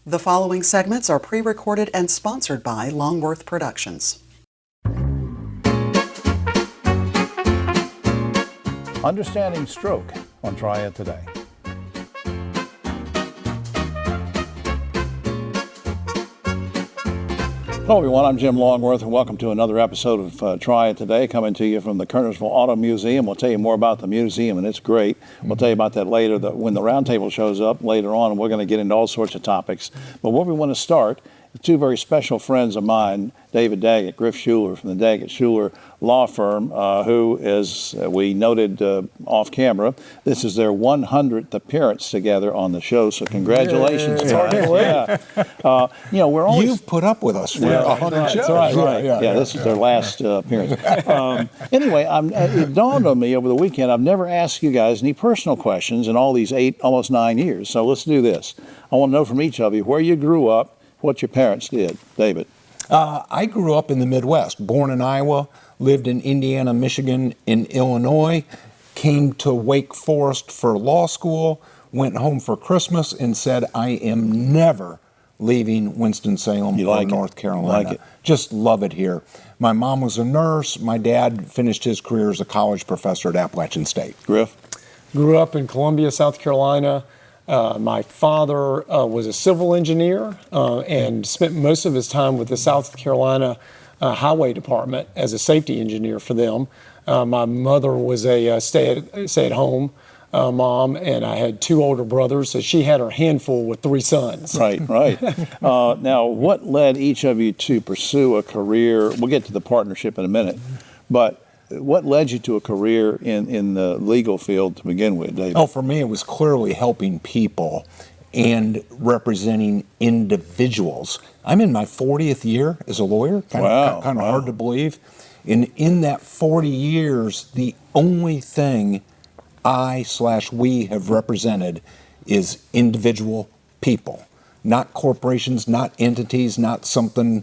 The following segments are pre-recorded and sponsored by Longworth Productions. Understanding Stroke on Triad Today. Hello everyone, I'm Jim Longworth and welcome to another episode of Triad Today, coming to you from the Kernersville Auto Museum. We'll tell you more about the museum and it's great. We'll tell you about that later when the roundtable shows up later on, and we're going to get into all sorts of topics. But where we want to start, two very special friends of mine, David Daggett, Griff Schuler from the Daggett Schuler Law Firm, who is, we noted off camera, this is their 100th appearance together on the show, so congratulations. Yeah. We're always... You've put up with us for 100 shows. Right. Yeah, this is their last appearance. Anyway, it dawned on me over the weekend, I've never asked you guys any personal questions in all these almost 9 years, so let's do this. I want to know from each of you where you grew up, what your parents did. David. I grew up in the Midwest, born in Iowa, lived in Indiana, Michigan, in Illinois, came to Wake Forest for law school, went home for Christmas and said, I am never leaving Winston-Salem or North Carolina. Like it. Just love it here. My mom was a nurse. My dad finished his career as a college professor at Appalachian State. Griff? Grew up in Columbia, South Carolina. My father was a civil engineer and spent most of his time with the South Carolina Highway Department as a safety engineer for them. My mother was a stay-at-home mom, and I had two older brothers, so she had her handful with three sons. Right. Now, what led each of you to pursue a career? We'll get to the partnership in a minute, but what led you to a career in the legal field to begin with, David? Oh, for me, it was clearly helping people and representing individuals. I'm in my 40th year as a lawyer. Kind of hard to believe. And in that 40 years, the only thing we have represented is individual people, not corporations, not entities, not something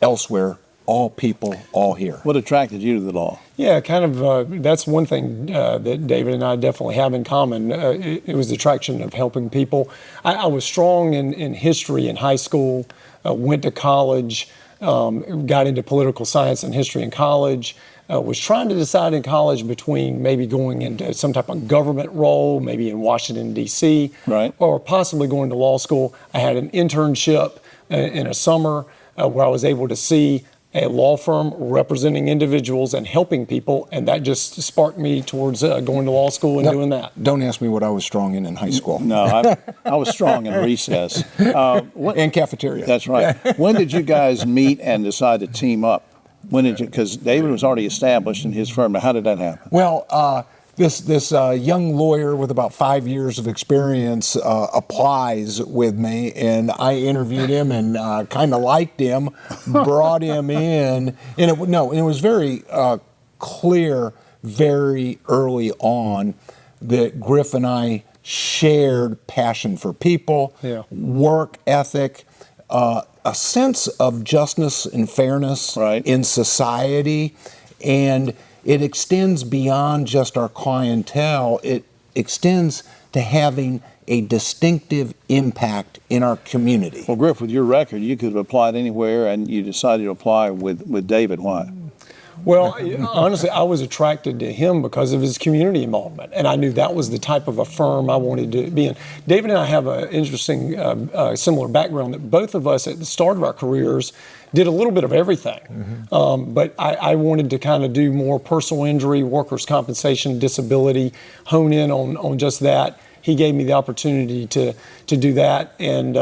elsewhere. All people, all here. What attracted you to the law? Yeah, that's one thing that David and I definitely have in common. It was the attraction of helping people. I was strong in history in high school, went to college, got into political science and history in college, was trying to decide in college between maybe going into some type of government role, maybe in Washington, D.C., right, or possibly going to law school. I had an internship in a summer where I was able to see a law firm representing individuals and helping people, and that just sparked me towards going to law school and doing that. Don't ask me what I was strong in high school. No, I was strong in recess. And cafeteria. That's right. When did you guys meet and decide to team up? Because David was already established in his firm. How did that happen? Well, this young lawyer with about 5 years of experience applies with me, and I interviewed him and kind of liked him, brought him in, and it was very clear very early on that Griff and I shared passion for people, work ethic, a sense of justice and fairness in society, and it extends beyond just our clientele. It extends to having a distinctive impact in our community. Well, Griff, with your record, you could have applied anywhere, and you decided to apply with David. Why? Well, honestly, I was attracted to him because of his community involvement, and I knew that was the type of a firm I wanted to be in. David and I have an interesting, similar background that both of us at the start of our careers did a little bit of everything. But I wanted to kind of do more personal injury, workers' compensation, disability, hone in on just that. He gave me the opportunity to do that, and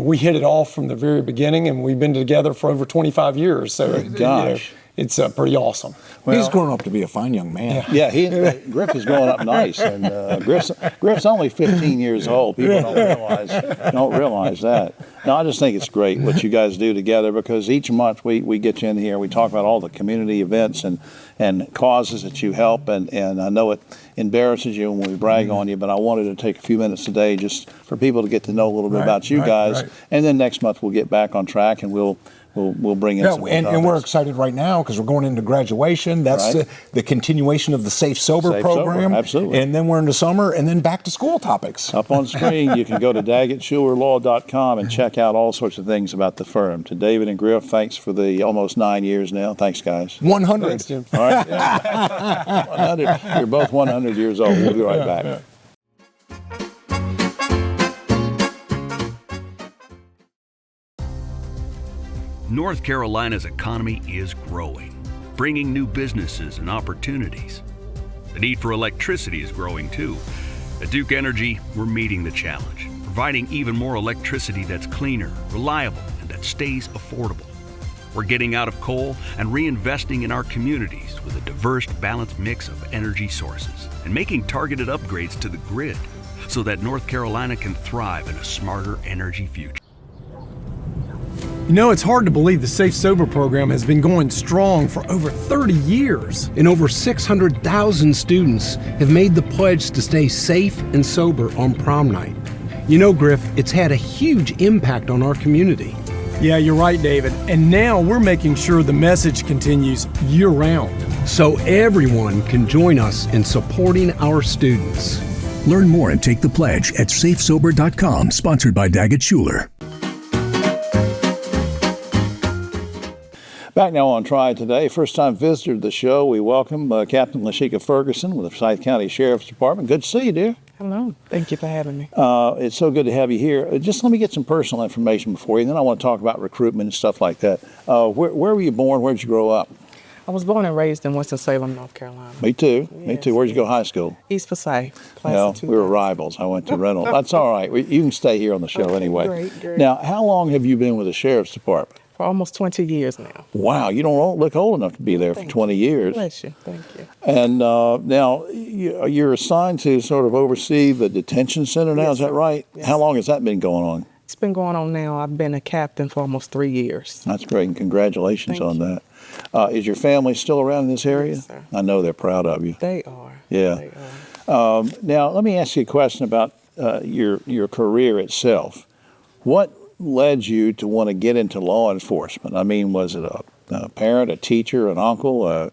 we hit it off from the very beginning, and we've been together for over 25 years. So, gosh. It's pretty awesome. Well, he's grown up to be a fine young man. Yeah, Griff is growing up nice, and Griff's only 15 years old. People don't realize that. No, I just think it's great what you guys do together, because each month we get you in here, we talk about all the community events and causes that you help, and I know it embarrasses you when we brag on you, but I wanted to take a few minutes today just for people to get to know a little bit about you guys, and then next month we'll get back on track and we'll we'll bring in some more and we're topics. excited right now because we're going into graduation. That's Right. the continuation of the Safe Sober Safe Sober, program. absolutely. And then we're into summer and then back to school topics. Up on screen, you can go to daggettschulerlaw.com and check out all sorts of things about the firm. To David and Griff, thanks for the almost 9 years now. Thanks, guys. 100. Thanks, Jim. All right. 100. You're both 100 years old. We'll be right back. North Carolina's economy is growing, bringing new businesses and opportunities. The need for electricity is growing too. At Duke Energy, we're meeting the challenge, providing even more electricity that's cleaner, reliable, and that stays affordable. We're getting out of coal and reinvesting in our communities with a diverse, balanced mix of energy sources and making targeted upgrades to the grid so that North Carolina can thrive in a smarter energy future. You know, it's hard to believe the Safe Sober program has been going strong for over 30 years. And over 600,000 students have made the pledge to stay safe and sober on prom night. You know, Griff, it's had a huge impact on our community. Yeah, you're right, David. And now we're making sure the message continues year-round. So everyone can join us in supporting our students. Learn more and take the pledge at safesober.com, sponsored by Daggett Schuler. Back now on Triad Today. First-time visitor to the show, we welcome Captain Lashika Ferguson with the Forsyth County Sheriff's Department. Good to see you, dear. Hello. Thank you for having me. It's so good to have you here. Just let me get some personal information before you, and then I want to talk about recruitment and stuff like that. Where were you born? Where did you grow up? I was born and raised in Winston-Salem, North Carolina. Me too. Me Yes, too. Where'd you go yes. high school? East Forsyth, class Well, of 2000. we were rivals. I went to Reynolds. That's all right. You can stay here on the show Okay, anyway. great. Now, how long have you been with the Sheriff's Department? For almost 20 years now. Wow, you don't look old enough to be there for 20 years. Bless you. Thank you. And now you're assigned to sort of oversee the detention center now, Yes, is that sir. right? Yes, How long has that been going on? It's been going on now. I've been a captain for almost 3 years. That's great, and congratulations Thank on you. that. Is your family still around in this area? Yes, sir. I know they're proud of you. They are. Yeah. They are. Now, let me ask you a question about your career itself. What led you to want to get into law enforcement? I mean, was it a parent, a teacher, an uncle,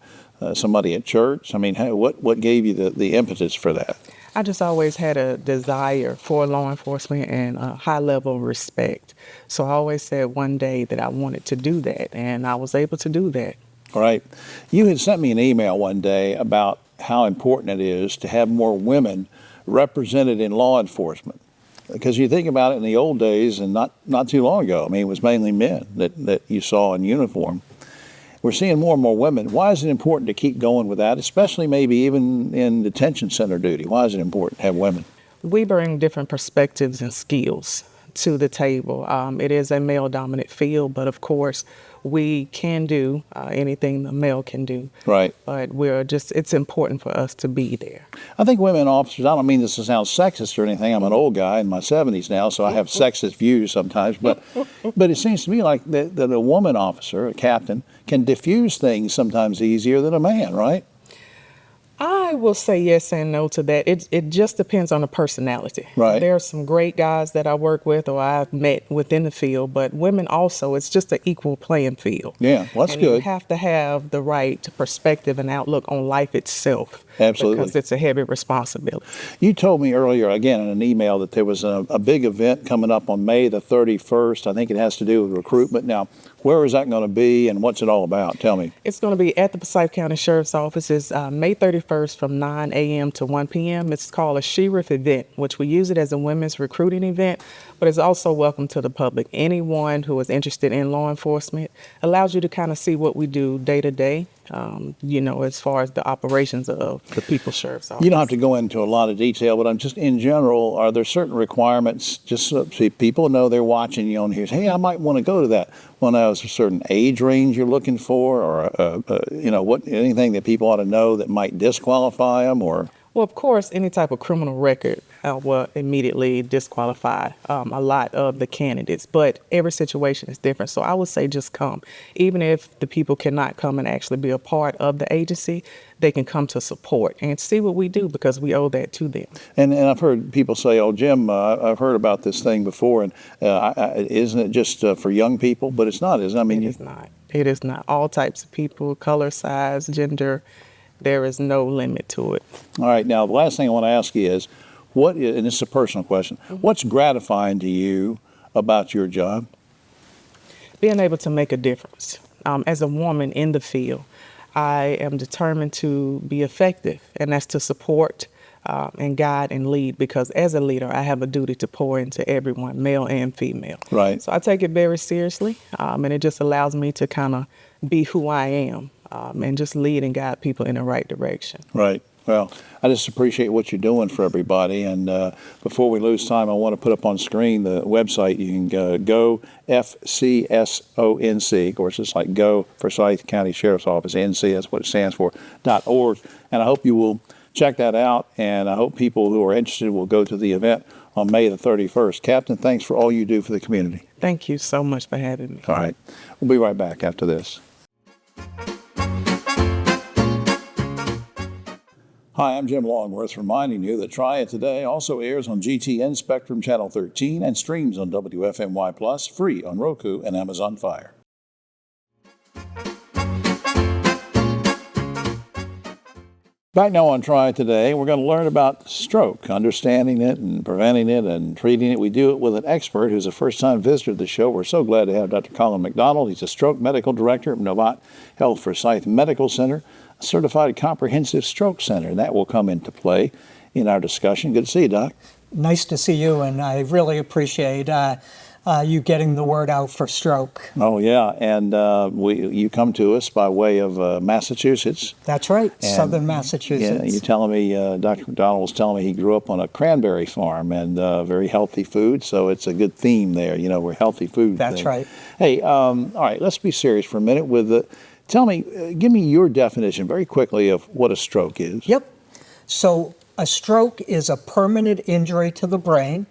somebody at church? I mean, what gave you the impetus for that? I just always had a desire for law enforcement and a high level of respect. So I always said one day that I wanted to do that, and I was able to do that. All right. You had sent me an email one day about how important it is to have more women represented in law enforcement. Because you think about it in the old days, and not too long ago, I mean, it was mainly men that you saw in uniform. We're seeing more and more women. Why is it important to keep going with that, especially maybe even in detention center duty? Why is it important to have women? We bring different perspectives and skills to the table. It is a male-dominant field, but of course, we can do anything the male can do. Right. But it's important for us to be there. I think women officers, I don't mean this to sound sexist or anything. I'm an old guy in my 70s now, so I have sexist views sometimes. But it seems to me like that a woman officer, a captain, can diffuse things sometimes easier than a man, right? I will say yes and no to that. It just depends on the personality. Right. There are some great guys that I work with or I've met within the field, but women also, it's just an equal playing field. Yeah, well, that's and good. You have to have the right perspective and outlook on life itself. Absolutely. Because it's a heavy responsibility. You told me earlier, again, in an email, that there was a big event coming up on May the 31st. I think it has to do with recruitment. Now, where is that going to be and what's it all about? Tell me. It's going to be at the Forsyth County Sheriff's Office. It's May 31st from 9 a.m. to 1 p.m. It's called a Sheriff event, which we use it as a women's recruiting event, but it's also welcome to the public. Anyone who is interested in law enforcement, allows you to kind of see what we do day to day, as far as the operations of the People's Sheriff's Office. You don't have to go into a lot of detail, but I'm just, in general, are there certain requirements, just so people know they're watching you on here, say, hey, I might want to go to that. Well, now, is there a certain age range you're looking for, or, anything that people ought to know that might disqualify them, or? Well, of course, any type of criminal record will immediately disqualify a lot of the candidates. But every situation is different. So I would say just come. Even if the people cannot come and actually be a part of the agency, they can come to support and see what we do, because we owe that to them. And I've heard people say, "Oh, Jim, I've heard about this thing before, and isn't it just for young people?" But it's not, is it? I mean, It is not. It is not. All types of people, color, size, gender, there is no limit to it. All right. Now, the last thing I want to ask you is, and this is a personal question, what's gratifying to you about your job? Being able to make a difference. As a woman in the field, I am determined to be effective, and that's to support and guide and lead, because as a leader, I have a duty to pour into everyone, male and female. Right. So I take it very seriously, and it just allows me to kind of be who I am and just lead and guide people in the right direction. Right. Well, I just appreciate what you're doing for everybody. And before we lose time, I want to put up on screen the website. You can go FCSONC. Of course, it's like Go Forsyth County Sheriff's Office, NC, that's what it stands for, .org. And I hope you will check that out. And I hope people who are interested will go to the event on May the 31st. Captain, thanks for all you do for the community. Thank you so much for having me. All right. We'll be right back after this. Hi, I'm Jim Longworth, reminding you that Triad Today also airs on GTN Spectrum Channel 13 and streams on WFMY Plus, free on Roku and Amazon Fire. Back now on Triad Today, we're going to learn about stroke, understanding it and preventing it and treating it. We do it with an expert who's a first-time visitor to the show. We're so glad to have Dr. Colin McDonald. He's a stroke medical director at Novant Health Forsyth Medical Center, a certified comprehensive stroke center, and that will come into play in our discussion. Good to see you, Doc. Nice to see you, and I really appreciate you getting the word out for stroke. Oh, yeah, and you come to us by way of Massachusetts. That's right, And, southern Massachusetts. Yeah, you're telling me, Dr. McDonald was telling me he grew up on a cranberry farm and very healthy food, so it's a good theme there, we're healthy food. That's thing. right. Hey, all right, let's be serious for a minute with tell me, give me your definition very quickly of what a stroke is. Yep. So a stroke is a permanent injury to the brain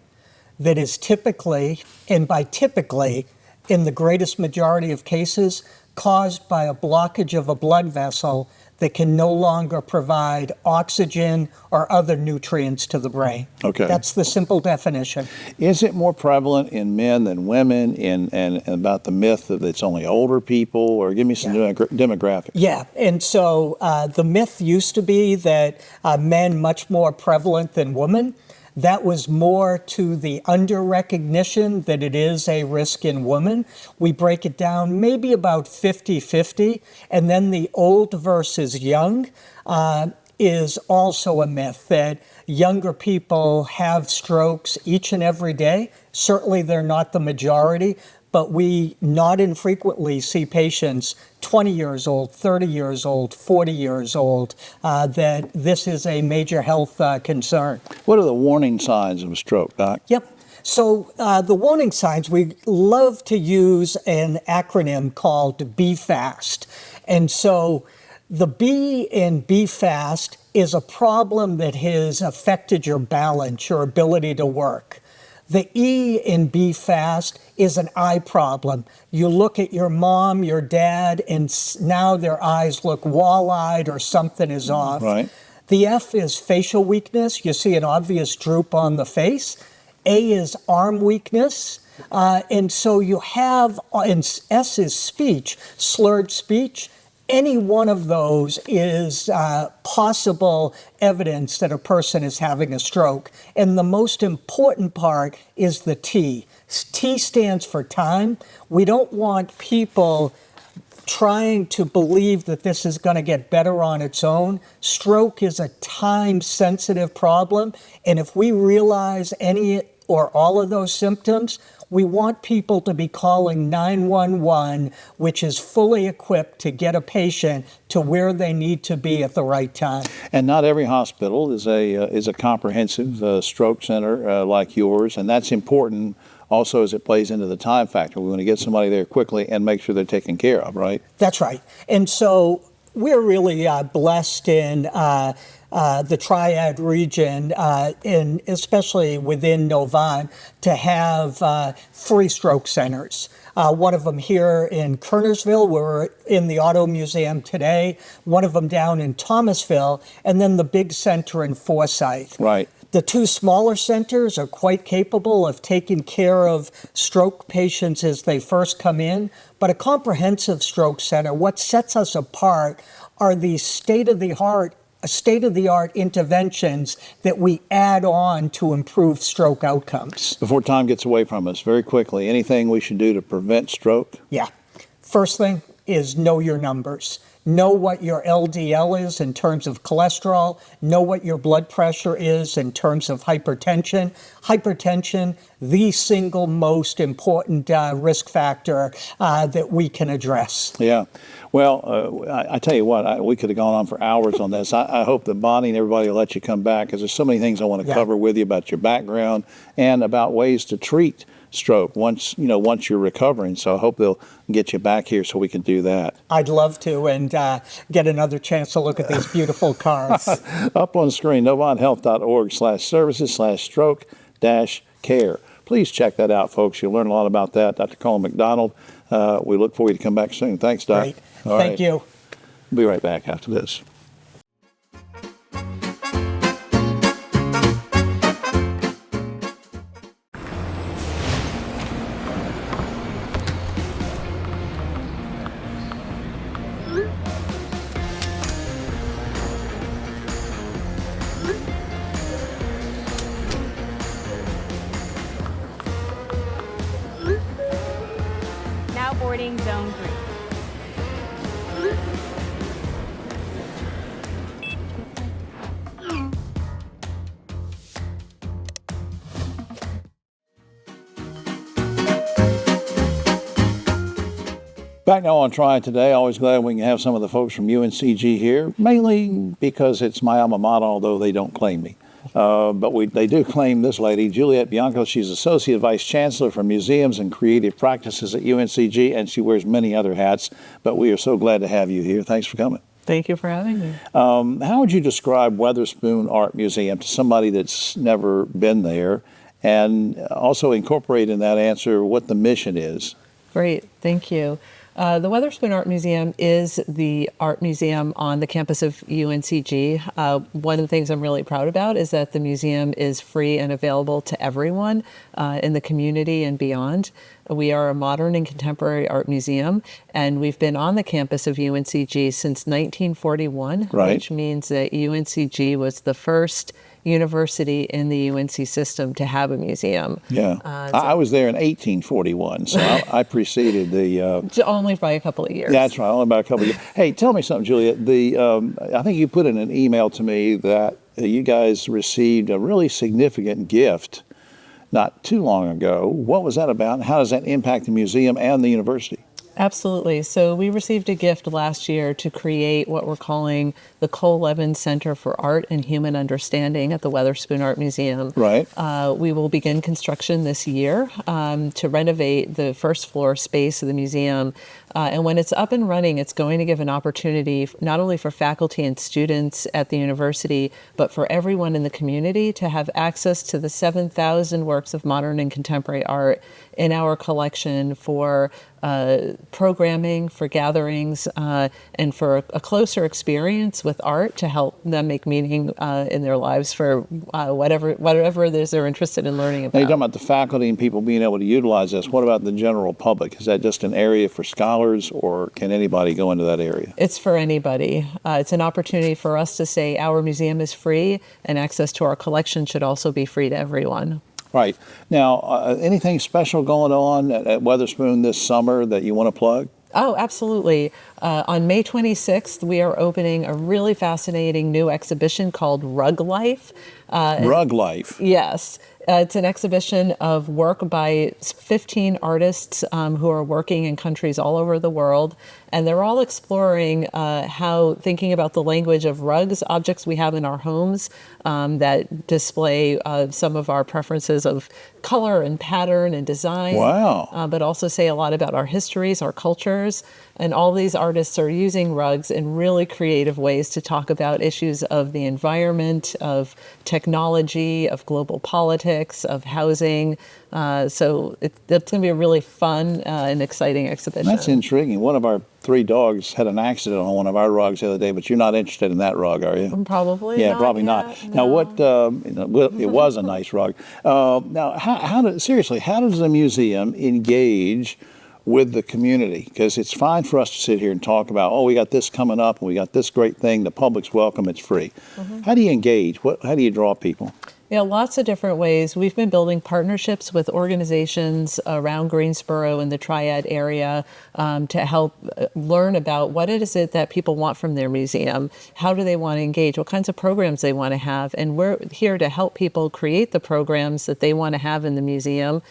that is typically, and by typically, in the greatest majority of cases, caused by a blockage of a blood vessel that can no longer provide oxygen or other nutrients to the brain. Okay. That's the simple definition. Is it more prevalent in men than women, and about the myth that it's only older people, or give me some demographics? Yeah, and so the myth used to be that men much more prevalent than women. That was more to the under-recognition that it is a risk in women. We break it down maybe about 50-50, and then the old versus young is also a myth, that younger people have strokes each and every day. Certainly they're not the majority, but we not infrequently see patients 20 years old, 30 years old, 40 years old, that this is a major health concern. What are the warning signs of a stroke, Doc? Yep. So the warning signs, we love to use an acronym called BFAST. And so the B in BFAST is a problem that has affected your balance, your ability to work. The E in BFAST is an eye problem. You look at your mom, your dad, and now their eyes look wall-eyed or something is off. Right. The F is facial weakness. You see an obvious droop on the face. A is arm weakness. And so you have, and S is speech, slurred speech. Any one of those is possible evidence that a person is having a stroke. And the most important part is the T. T stands for time. We don't want people trying to believe that this is going to get better on its own. Stroke is a time-sensitive problem. And if we realize any or all of those symptoms, we want people to be calling 911, which is fully equipped to get a patient to where they need to be at the right time. And not every hospital is a comprehensive stroke center like yours, and that's important also as it plays into the time factor. We want to get somebody there quickly and make sure they're taken care of, right? That's right. And so we're really blessed in the Triad region, and especially within Novan, to have 3 stroke centers. One of them here in Kernersville, we're in the Auto Museum today, one of them down in Thomasville, and then the big center in Forsyth. Right. The 2 smaller centers are quite capable of taking care of stroke patients as they first come in, but a comprehensive stroke center, what sets us apart are these state-of-the-art interventions that we add on to improve stroke outcomes. Before time gets away from us, very quickly, anything we should do to prevent stroke? Yeah. First thing is know your numbers. Know what your LDL is in terms of cholesterol. Know what your blood pressure is in terms of hypertension. Hypertension, the single most important risk factor that we can address. Yeah. Well, I tell you what, we could have gone on for hours on this. I hope that Bonnie and everybody will let you come back, because there's so many things I want to cover with you about your background and about ways to treat stroke once you're recovering. So I hope they'll get you back here so we can do that. I'd love to, and get another chance to look at these beautiful cars. Up on the screen, novonhealth.org/services/stroke-care. Please check that out, folks. You'll learn a lot about that. Dr. Colin McDonald, we look for you to come back soon. Thanks, Doc. Great. Thank you. We'll be right back after this. Now boarding zone 3. Back now on Triad Today. Always glad we can have some of the folks from UNCG here, mainly because it's my alma mater, although they don't claim me. But they do claim this lady, Juliet Bianco. She's Associate Vice Chancellor for Museums and Creative Practices at UNCG, and she wears many other hats. But we are so glad to have you here. Thanks for coming. Thank you for having me. How would you describe Weatherspoon Art Museum to somebody that's never been there, and also incorporate in that answer what the mission is? Great, thank you. The Weatherspoon Art Museum is the art museum on the campus of UNCG. One of the things I'm really proud about is that the museum is free and available to everyone in the community and beyond. We are a modern and contemporary art museum, and we've been on the campus of UNCG since 1941, right, which means that UNCG was the first university in the UNC system to have a museum. Yeah, I was there in 1841, so I preceded the... only by a couple of years. Yeah, that's right, only by a couple of years. Hey, tell me something, Juliet. I think you put in an email to me that you guys received a really significant gift not too long ago. What was that about, and how does that impact the museum and the university? Absolutely. So we received a gift last year to create what we're calling the Cole Levin Center for Art and Human Understanding at the Weatherspoon Art Museum. Right. We will begin construction this year to renovate the first floor space of the museum. And when it's up and running, it's going to give an opportunity not only for faculty and students at the university, but for everyone in the community to have access to the 7,000 works of modern and contemporary art in our collection for programming, for gatherings, and for a closer experience with art to help them make meaning in their lives for whatever it is they're interested in learning about. Now you're talking about the faculty and people being able to utilize this. What about the general public? Is that just an area for scholars, or can anybody go into that area? It's for anybody. It's an opportunity for us to say our museum is free, and access to our collection should also be free to everyone. Right. Now, anything special going on at Weatherspoon this summer that you want to plug? Oh, absolutely. On May 26th, we are opening a really fascinating new exhibition called Rug Life. Rug Life. Yes. It's an exhibition of work by 15 artists who are working in countries all over the world. And they're all exploring how thinking about the language of rugs, objects we have in our homes that display some of our preferences of color and pattern and design. Wow. But also say a lot about our histories, our cultures. And all these artists are using rugs in really creative ways to talk about issues of the environment, of technology, of global politics, of housing. So it's going to be a really fun and exciting exhibition. That's intriguing. One of our 3 dogs had an accident on one of our rugs the other day, but you're not interested in that rug, are you? Probably Yeah, not probably yet, not. no. Now, what? Well, it was a nice rug. Now, seriously, how does the museum engage with the community? Because it's fine for us to sit here and talk about, oh, we got this coming up, and we got this great thing. The public's welcome. It's free. How do you engage? How do you draw people? Yeah, lots of different ways. We've been building partnerships with organizations around Greensboro and the Triad area to help learn about what is it that people want from their museum, how do they want to engage, what kinds of programs they want to have, and we're here to help people create the programs that they want to have in the museum.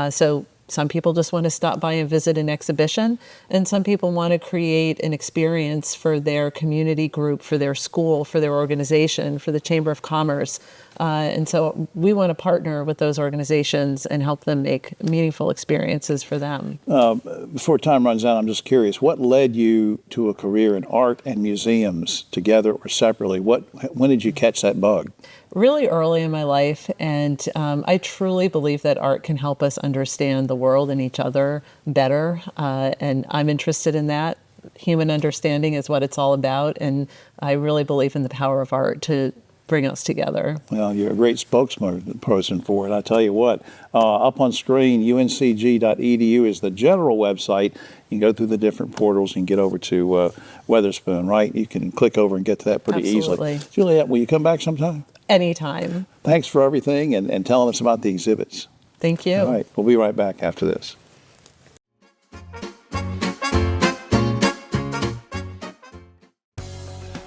So some people just want to stop by and visit an exhibition, and some people want to create an experience for their community group, for their school, for their organization, for the Chamber of Commerce. And so we want to partner with those organizations and help them make meaningful experiences for them. Before time runs out, I'm just curious, what led you to a career in art and museums, together or separately? When did you catch that bug? Really early in my life, and I truly believe that art can help us understand the world and each other better, and I'm interested in that. Human understanding is what it's all about, and I really believe in the power of art to bring us together. Well, you're a great spokesperson for it. I tell you what, up on screen, uncg.edu is the general website. You can go through the different portals and get over to Weatherspoon, right? You can click over and get to that pretty Absolutely. easily. Juliet, will you come back sometime? Anytime. Thanks for everything and telling us about the exhibits. Thank you. All right, we'll be right back after this.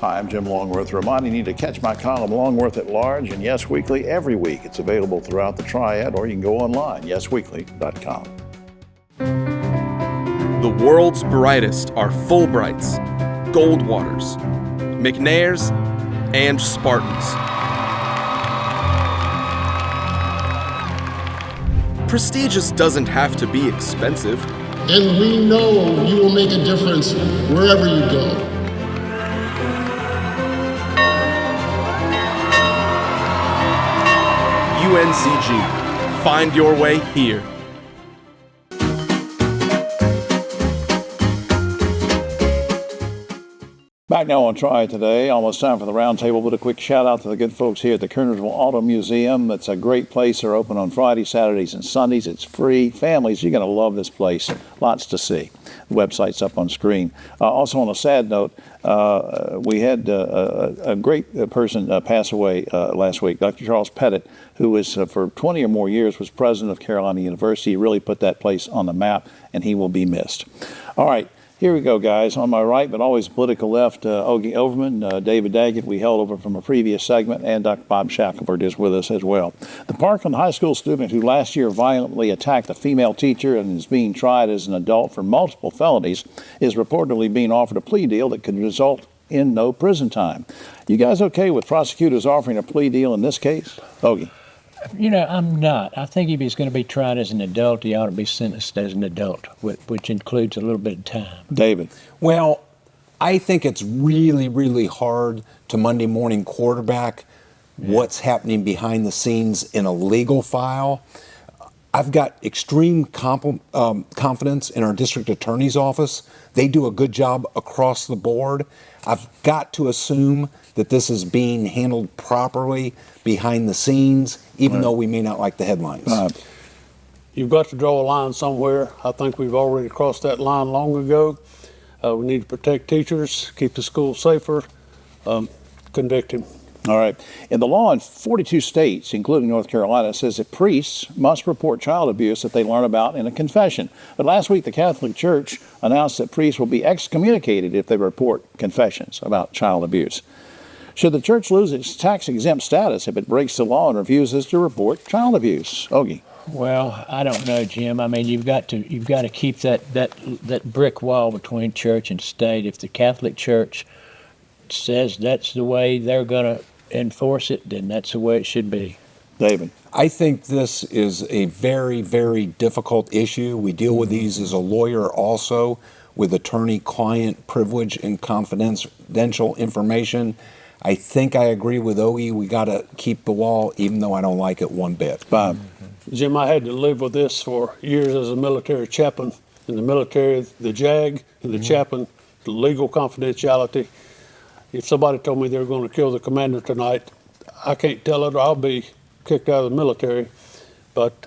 Hi, I'm Jim Longworth, reminding you to catch my column Longworth at Large and Yes Weekly every week. It's available throughout the Triad, or you can go online, yesweekly.com. The world's brightest are Fulbrights, Goldwaters, McNairs, and Spartans. Prestigious doesn't have to be expensive. And we know you will make a difference wherever you go. UNCG. Find your way here. Back now on Triad Today, almost time for the roundtable, but a quick shout out to the good folks here at the Kernersville Auto Museum. It's a great place. They're open on Fridays, Saturdays, and Sundays. It's free. Families, you're going to love this place. Lots to see. The website's up on screen. Also, on a sad note, we had a great person pass away last week, Dr. Charles Pettit, who was for 20 or more years was president of Carolina University. He really put that place on the map, and he will be missed. All right. Here we go, guys. On my right, but always political left, Ogie Overman, David Daggett, we held over from a previous segment, and Dr. Bob Shackelford is with us as well. The Parkland High School student who last year violently attacked a female teacher and is being tried as an adult for multiple felonies is reportedly being offered a plea deal that could result in no prison time. You guys okay with prosecutors offering a plea deal in this case? Ogie. You know, I'm not. I think if he's going to be tried as an adult, he ought to be sentenced as an adult, which includes a little bit of time. David. Well, I think it's really, really hard to Monday morning quarterback what's happening behind the scenes in a legal file. I've got extreme confidence in our district attorney's office. They do a good job across the board. I've got to assume that this is being handled properly behind the scenes, even though we may not like the headlines. You've got to draw a line somewhere. I think we've already crossed that line long ago. We need to protect teachers, keep the schools safer, convict him. All right. And the law in 42 states, including North Carolina, says that priests must report child abuse that they learn about in a confession. But last week, the Catholic Church announced that priests will be excommunicated if they report confessions about child abuse. Should the church lose its tax-exempt status if it breaks the law and refuses to report child abuse? Ogie. Well, I don't know, Jim. I mean, you've got to keep that brick wall between church and state. If the Catholic Church says that's the way they're going to enforce it, then that's the way it should be. David. I think this is a very, very difficult issue. We deal with these as a lawyer also, with attorney-client privilege and confidential information. I think I agree with Ogie. We got to keep the wall, even though I don't like it one bit. Bob. Jim, I had to live with this for years as a military chaplain. In the military, the JAG and the chaplain, the legal confidentiality. If somebody told me they were going to kill the commander tonight, I can't tell it or I'll be kicked out of the military. But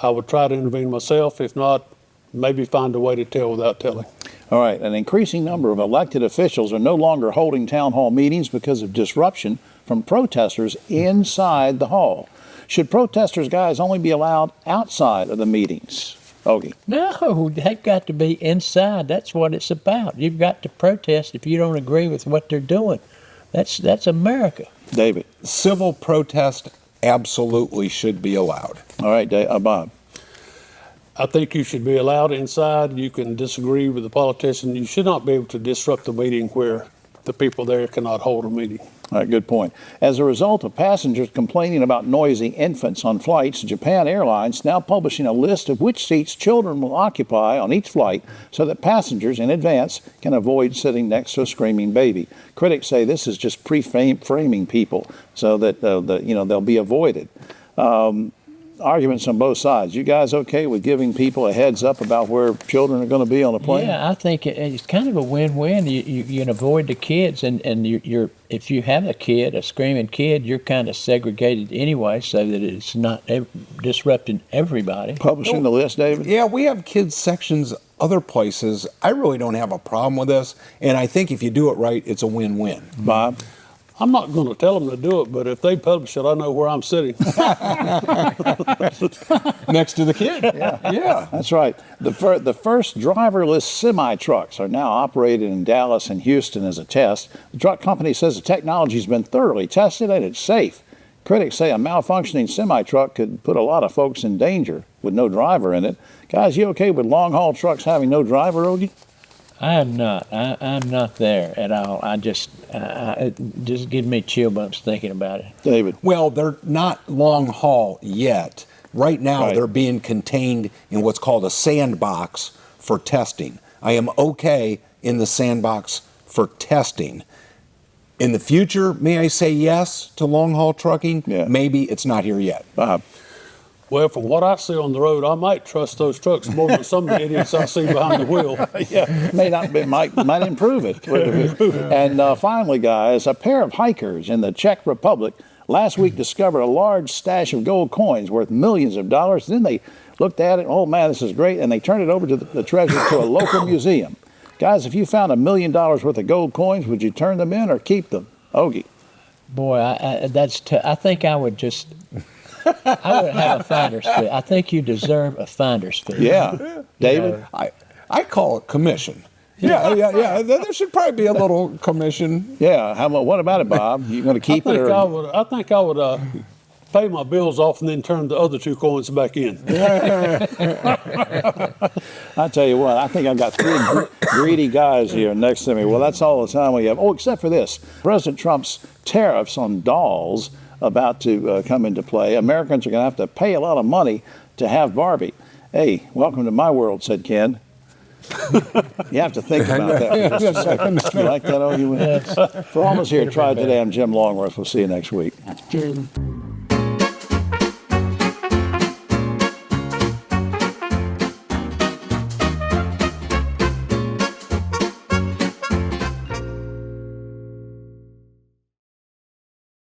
I would try to intervene myself. If not, maybe find a way to tell without telling. All right, an increasing number of elected officials are no longer holding town hall meetings because of disruption from protesters inside the hall. Should protesters, guys, only be allowed outside of the meetings? Ogie. No, they've got to be inside. That's what it's about. You've got to protest if you don't agree with what they're doing. That's America. David. Civil protest absolutely should be allowed. All right, Bob. I think you should be allowed inside. You can disagree with the politician. You should not be able to disrupt the meeting where the people there cannot hold a meeting. All right, good point. As a result of passengers complaining about noisy infants on flights, Japan Airlines now publishing a list of which seats children will occupy on each flight so that passengers in advance can avoid sitting next to a screaming baby. Critics say this is just pre-framing people so that they'll be avoided. Arguments on both sides. You guys okay with giving people a heads up about where children are going to be on a plane? Yeah, I think it's kind of a win-win. You can avoid the kids, and you're if you have a screaming kid, you're kind of segregated anyway, so that it's not disrupting everybody. Publishing the list, David? Yeah, we have kids sections other places. I really don't have a problem with this, and I think if you do it right, it's a win-win. Bob? I'm not going to tell them to do it, but if they publish it, I know where I'm sitting. Next to the kid. Yeah, that's right. The first driverless semi-trucks are now operated in Dallas and Houston as a test. The truck company says the technology's been thoroughly tested and it's safe. Critics say a malfunctioning semi-truck could put a lot of folks in danger with no driver in it. Guys, you okay with long-haul trucks having no driver, Ogie? I am not. I'm not there at all. It just gives me chill bumps thinking about it. David. Well, they're not long haul yet. Right now, they're being contained in what's called a sandbox for testing. I am okay in the sandbox for testing. In the future, may I say yes to long haul trucking? Yeah. Maybe it's not here yet. Bob. Well, from what I see on the road, I might trust those trucks more than some of the idiots I see behind the wheel. Yeah, might improve it. And finally, guys, a pair of hikers in the Czech Republic last week discovered a large stash of gold coins worth millions of dollars. Then they looked at it, oh man, this is great, and they turned it over to the treasure to a local museum. Guys, if you found $1 million worth of gold coins, would you turn them in or keep them? Ogie. Boy, I think I would just... I would have a finder's fee. I think you deserve a finder's fee. Yeah. David? I call it commission. Yeah. There should probably be a little commission. Yeah. What about it, Bob? You going to keep it? I think I would pay my bills off and then turn the other 2 coins back in. I tell you what, I think I've got 3 greedy guys here next to me. Well, that's all the time we have. Oh, except for this. President Trump's tariffs on dolls about to come into play. Americans are going to have to pay a lot of money to have Barbie. Hey, welcome to my world, said Ken. You have to think about that for just a second. You like that, Ogie? For all of us here at Triad Today, I'm Jim Longworth. We'll see you next week. Jim.